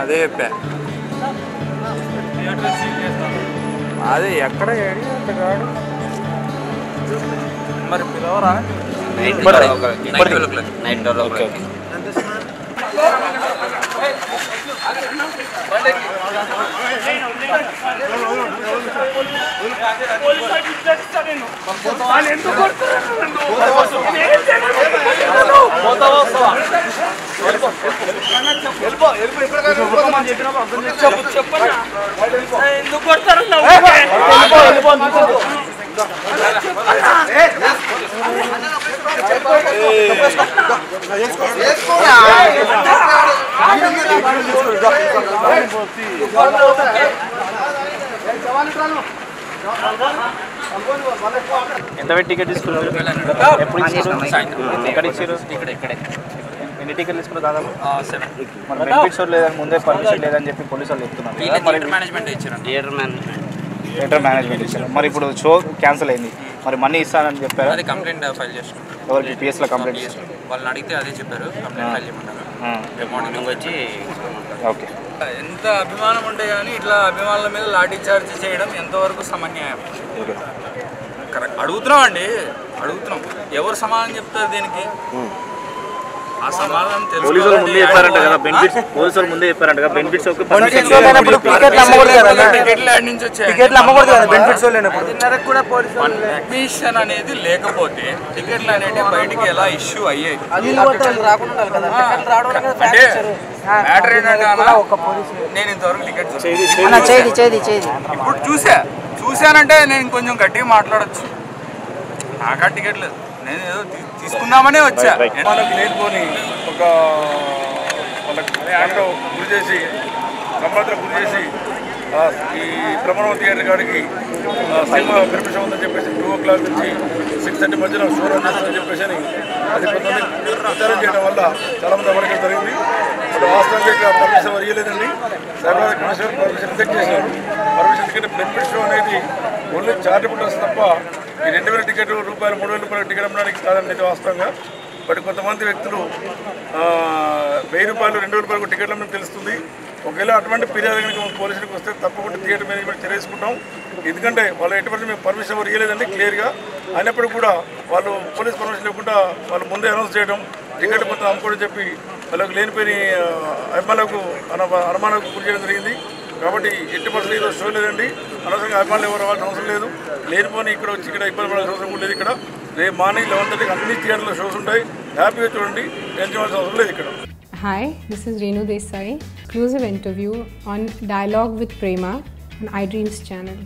అదే చెప్పా అదే ఎక్కడ కాడు మరి పిలవరా నైట్ ఎంత టికెట్ తీసుకున్నారు? ఎప్పుడు ఎక్కడ ఇచ్చారు? ఎన్ని టికెట్లు తీసుకున్నారు? దాదాపు మరి బెనిఫిట్స్ లేదని ముందే పర్మిషన్ లేదని చెప్పి పోలీసు వాళ్ళు చెప్తున్నారు. థియేటర్ మేనేజ్మెంట్ ఇచ్చారు. మరి ఇప్పుడు షో క్యాన్సిల్ అయింది, మరి మనీ ఇస్తానని చెప్పారు. అది కంప్లైంట్ ఫైల్ చేసుకున్నాం. ఎవరికి? పిఎస్లో కంప్లైంట్ చేసుకున్నాం. వాళ్ళని అడిగితే అదే చెప్పారు, కంప్లైంట్ ఫైల్ చేయమన్నారు. మార్నింగ్ వచ్చి ఓకే. ఎంత అభిమానం ఉంటే కానీ ఇట్లా అభిమానుల మీద లాఠీ చార్జ్ చేయడం ఎంతవరకు సమన్యాయం? కరెక్ట్ అడుగుతున్నాం. ఎవరు సమాధానం చెప్తారు దీనికి? ఆ సమాధానం పోలీసులు ముందే చెప్పారంట కదా బెనిఫిట్స్. పోలీసులు ముందే చెప్పారంట కదా బెనిఫిట్స్. పర్మిషన్ అనేది లేకపోతే టికెట్లు అనేవి బయటికి ఎలా ఇష్యూ అయ్యాయి? అంటే మ్యాటర్ ఏంటంటే నేను ఇంతవరకు టికెట్ ఇప్పుడు చూశానంటే నేను కొంచెం గట్టిగా మాట్లాడచ్చు. నాకా టికెట్ లేదు, నేను ఏదో తీసుకుందామనే వచ్చా. వాళ్ళకి లేనిపోని ఒక వాళ్ళకి గురి చేసి సంబంధం గురి చేసి ఈ బ్రహ్మణం థియేటర్ కాడికి సినిమా పర్మిషన్ ఉందని చెప్పేసి 2 o'clock నుంచి 6:30 మధ్యలో షో రన్ చేస్తుందని చెప్పేసి అది కొంతమంది ప్రచారం చేయడం వల్ల చాలామంది అమరిక జరిగింది. ఇప్పుడు వాస్తవంగా పర్మిషన్ ఇవ్వలేదండి. సైబరాబాద్ కమిషనర్ పర్మిషన్ రిజెక్ట్ చేశారు. పర్మిషన్ ఎందుకంటే బెనిఫిట్ షో అనేది ఓన్లీ చార్జబుల్ డ్రెస్ తప్ప ఈ 2,000 టికెట్ రూపాయలు 3,000 రూపాయల టికెట్ అమ్మడానికి కాదని వాస్తవంగా. బట్ కొంతమంది వ్యక్తులు 1,000 రూపాయలు 2,000 రూపాయలకు టికెట్లు అమ్మని తెలుస్తుంది. ఒకవేళ అటువంటి ఫిర్యాదు కనుక పోలీసులకు వస్తే తప్పకుండా థియేటర్ మేనేజ్మెంట్ చర్యసుకుంటాం. ఎందుకంటే వాళ్ళు ఎటువంటి మేము పర్మిషన్ ఎవరు ఇవ్వలేదండి క్లియర్గా. అయినప్పటికీ కూడా వాళ్ళు పోలీస్ పర్మిషన్ లేకుండా వాళ్ళు ముందే అనౌన్స్ చేయడం, టికెట్ మొత్తం అమ్ముకోవడం చెప్పి వాళ్ళకు లేనిపోయిన అభిమానులకు అనుమానాలకు గురి చేయడం జరిగింది. కాబట్టి ఎట్టి పరిస్థితులు ఈరోజు షో లేదండి. అనవసరంగా అభిమానులు ఎవరు రావాల్సిన అవసరం లేదు. లేనిపోని ఇక్కడ వచ్చి ఇక్కడ ఇబ్బంది పడాల్సిన అవసరం కూడా లేదు. ఇక్కడ రేపు మార్నింగ్ 11:30 అన్ని థియేటర్లో షోస్ ఉంటాయి. హ్యాపీగా చూడండి, టెన్షన్ అవ్వాల్సిన అవసరం లేదు ఇక్కడ. Hi, this is Renu Desai. Exclusive interview on Dialogue with Prema on iDreams channel.